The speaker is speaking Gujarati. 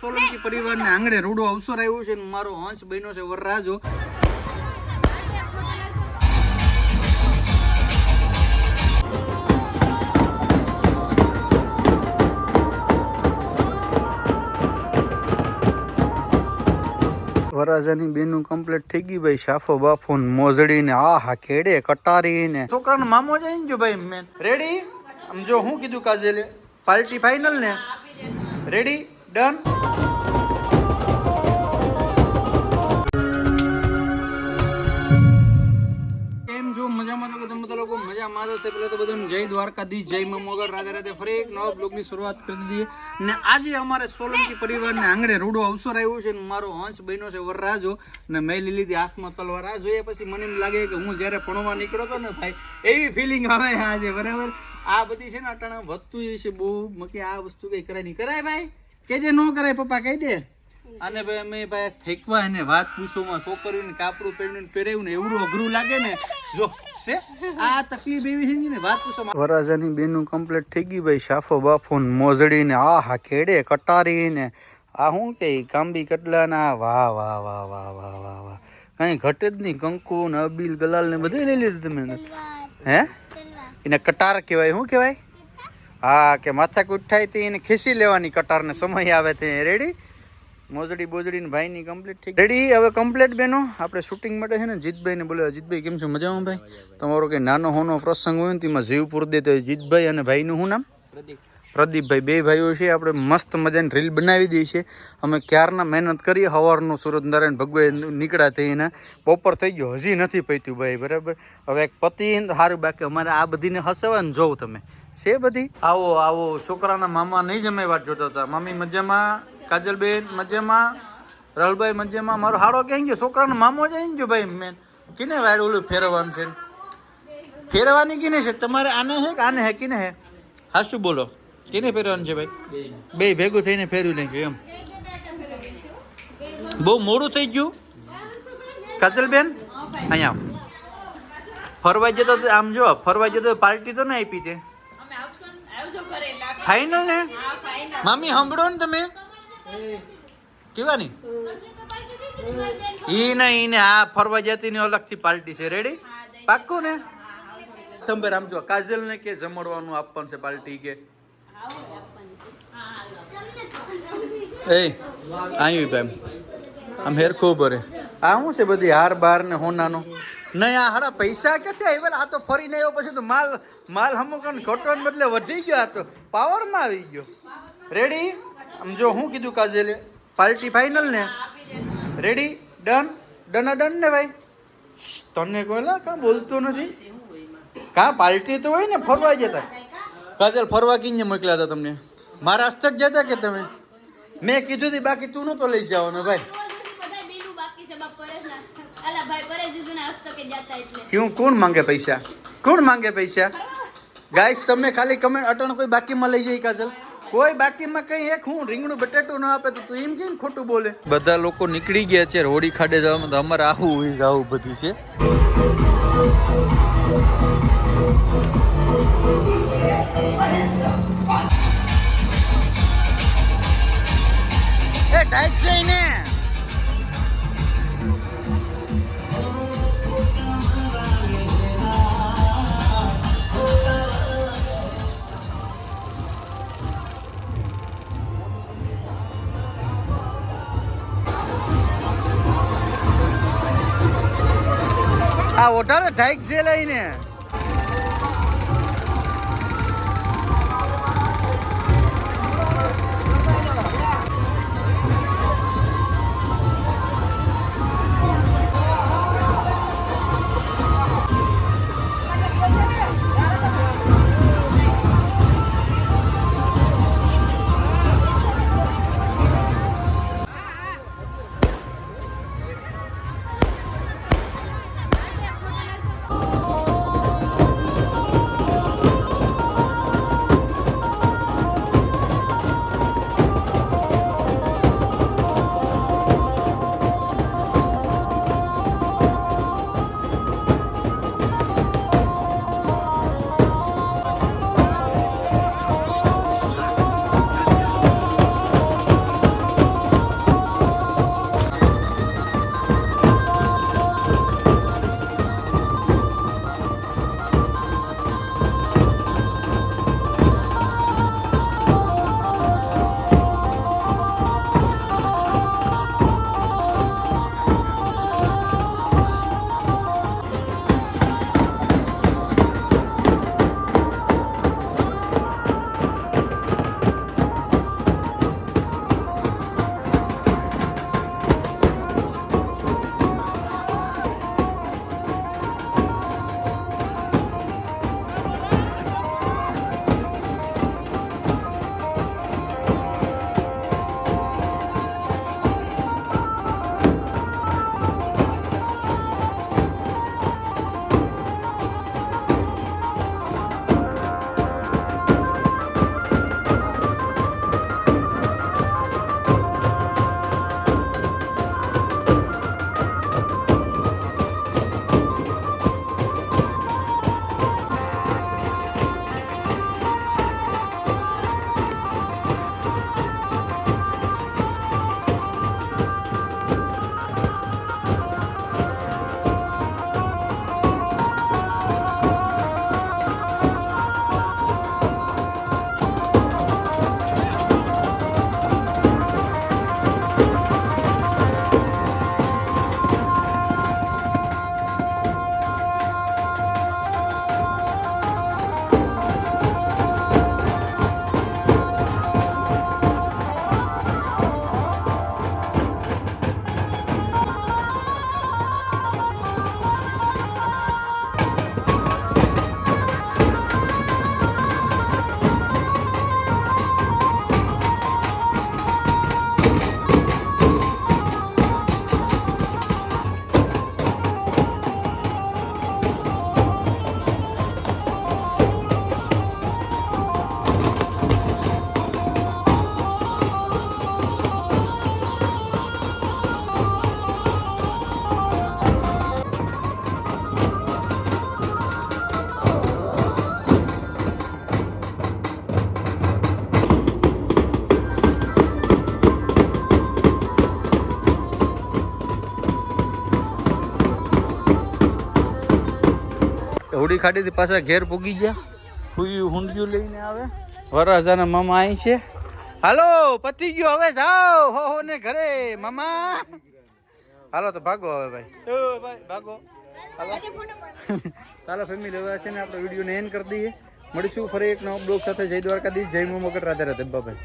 સોલંકી પરિવારને આંગણે રૂડો અવસર આવ્યો છે. મારો હંસ બન્યો છે વરરાજો. વરરાજાની બેનું કમ્પ્લીટ થઈ ગઈ ભાઈ. સાફો બાફો મોજડી ને આ હા કેડે કટારી ને છોકરાનો મામો જઈને જો ભાઈ. Man ready? આમ જો હું કીધું કાજલે પાર્ટી ફાઇનલ ને રેડી ડન. કેમ છો? મજામાં છો? તમે લોકો મજામાં હશે. પેલા તો બધાને જય દ્વારકાધીશ, જય મા મોગલ, રાધે રાધે. ફરી એક નવા બ્લોગની શરૂઆત કરી દઈએ ને આજે અમારે સોલંકી પરિવારને આંગણે રૂડો અવસર આવ્યો છે. મારો હંસ બન્યો છે વરરાજો ને મેં લીધી હાથમાં તલવાર. આ જોઈએ પછી મને એમ લાગે કે હું જ્યારે ભણવા નીકળ્યો હતો ને ભાઈ એવી ફિલિંગ આવે આજે. બરાબર આ બધી છે ને અટાણા વધતું જાય છે બહુ. મકે આ વસ્તુ કઈ કરાય નહીં કરાય ભાઈ કે જે ન કરાય પપ્પા કહી દે. અને ભાઈ અમે ભાઈ થેકવા એને વાત પૂછોમાં છોકરીઓને કાપડું પહેરીને પહેરાવ્યું ને એવડું અઘરું લાગે ને. જો છે આ તકલીફ એવી છે ને વાત પૂછોમાં. વરરાજાની બેનું કમ્પ્લીટ થઈ ગઈ ભાઈ. સાફો બાફો મોજડી ને આ હા કેડે કટારી ને આ શું કે કાંબી કટલા ના વાહ વાહ વાહ વાહ વાહ વાહ વાહ કઈ ઘટે જ નહીં. કંકુ ને અબીલ ગલાલ ને બધું લઈ લીધું તમે. હે એને કટાર કહેવાય. શું કહેવાય? હા કે માથાકૂટ થાય તો એને ખીસી લેવાની કટાર ને સમય આવે તે. રેડી? મોજડી બોજડી ને ભાઈ ની કમ્પ્લીટ થઈ રેડી. હવે કમ્પ્લીટ બેનો આપણે શૂટિંગ માટે છે ને જીતભાઈ ને બોલે. જીતભાઈ કેમ છો? મજામાં ભાઈ? તમારો કઈ નાનો હોનો પ્રસંગ હોય ને તેમાં જીવ પૂર દે તો જીતભાઈ અને ભાઈનું શું નામ? પ્રદીપભાઈ. બે ભાઈઓ છે. આપણે મસ્ત મજાની રીલ બનાવી દઈએ છીએ. અમે ક્યારના મહેનત કરીએ. સવારનું સુરતનારાયણ ભગવાન નીકળ્યા થઈ એને બપોર થઈ ગયો હજી નથી પત્યું ભાઈ. બરાબર હવે એક પતિ સારું. બાકી અમારે આ બધીને હસવા ને જોઉં તમે છે બધી. આવો આવો છોકરાના મામા નહીં જમે વાત જોતા હતા. મમ્મી મજામાં? કાજલબેન મજામાં? રાહુલભાઈ મજામાં? મારો હાડો ક્યાં ગયો? છોકરાનો મામો જઈને ગયો ભાઈ. મેન કિને વાયર ઓલું ફેરવવાનું છે? ફેરવાની કિને છે તમારે? આને હે કે આને હે? કિને હે? હા શું બોલો? કિને ફેરવાનું છે ભાઈ? બે ભેગું થઈને ફેરવી નાખ્યું એમ. બહુ મોડું થઈ ગયું. કાજલબેન અહીંયા ફરવા જતો આમ જો ફરવા જતો પાર્ટી તો ને આપી તે ફાઈનલ ને. મામી સાંભળો ને તમે કેવાની ઈ ને આ ફરવા જતી ને અલગથી પાર્ટી છે. રેડી? પાક્કું ને? તમે આમ જો કાજલ ને કે જમડવાનું આપવાનું છે પાર્ટી કે એ આવ્યું ભાઈ આમ હેરખું ભરે. આ શું છે બધી હાર બાર ને હોનાનો નહીં. આ હાડા પૈસા ક્યાંથી આવ્યા? આ તો ફરીને આવ્યો પછી તો માલ અમુક ઘટવાને બદલે વધી ગયો. આ તો પાવરમાં આવી ગયો. રેડી? આમ જો હું કીધું કાજલે પાર્ટી ફાઇનલ ને રેડી ડન. ડન ને ભાઈ. તને કોઈલા કાં બોલતો નથી? કાં પાર્ટી તો હોય ને ફરવા જતા. કાજલ ફરવા કિંજે મોકલ્યા હતા તમને? મારા હસ્તક જતા કે તમે? મેં કીધું હતી બાકી તું નતો લઈ જવાનો ભાઈ. ક્યું કોણ માંગે પૈસા? કોણ માંગે પૈસા? ગાઈસ તમે ખાલી કમેન્ટ અટણ કોઈ બાકીમાં લઈ જાય કાજલ. કોઈ બાકીમાં કઈ એક હું રીંગણું બટેટું ના આપે તો તું એમ કેમ ખોટું બોલે? બધા લોકો નીકળી ગયા અત્યારે હોળી ખાડે જવામાં. તો અમારે આવું હોય આવું બધું છે. એ ટાઈટ છે ને આ ઓઢારે ઢાઈક છે લઈને. હોડી ખાડીથી પાછા ઘેર પૂગી ગયા. ફૂયું હુંડિયું લઈને આવે. વરરાજાના મામા અહીં છે. હાલો પતી ગયો, હવે જાઓ હો ને ઘરે મામા. હાલો તો ભાગો હવે ભાઈ. ભાઈ ભાગો. હાલો ચાલો ફેમિલી, હવે છે ને આપણે વિડીયોને એન્ડ કરી દઈએ. મળીશું ફરી એક નવો બ્લોગ સાથે. જય દ્વારકાધીશ, જય મા મોગલ, રાધે રાધે બાય.